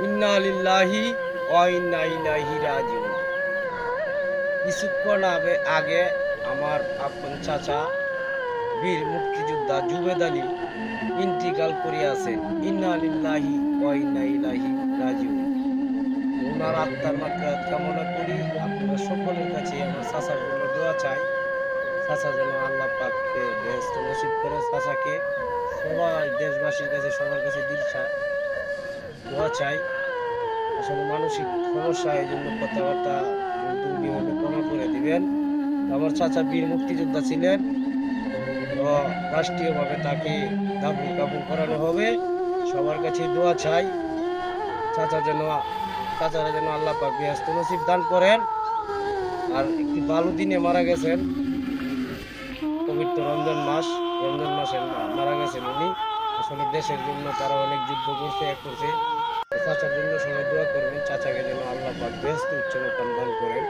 ইন্না লিল্লাহি ওয়া ইন্না ইলাইহি রাজিউন। কিছুক্ষণ আগে আমার আপন চাচা বীর মুক্তিযোদ্ধা জুবেদ আলী ইন্তিকাল করিয়াছেন। ইন্না লিল্লাহি ওয়া ইন্না ইলাইহি রাজিউন। ওনার আত্মার মাগফিরাত কামনা করি। আপনারা সকলের কাছে আমার চাচার জন্য দোয়া চাই। চাচা যেন আল্লাহ পাককে বেহেশত নসিব করে। চাচাকে সবাই দেশবাসীর কাছে সবার কাছে দোয়া চাই। আসলে মানসিক সমস্যা, এই জন্য কথাবার্তা ভুল ত্রুটি হলে ক্ষমা করে দিবেন। আমার চাচা বীর মুক্তিযোদ্ধা ছিলেন, তো রাষ্ট্রীয়ভাবে তাকে দাফন কাফন করানো হবে। সবার কাছে দোয়া চাই। চাচা যেন চাচারা যেন আল্লাহ পাক বেহেশত নসিব দান করেন। আর একটি ভালো দিনে মারা গেছেন, পবিত্র রমজান মাস, রমজান মাসে মারা গেছেন উনি। আসলে দেশের জন্য তারা অনেক যুদ্ধ করছে, করছে। চাচার জন্য সবাই দোয়া করবেন, চাচাকে যেন আল্লাহ পাক বেহেশত উচ্চ মাকাম দান করেন।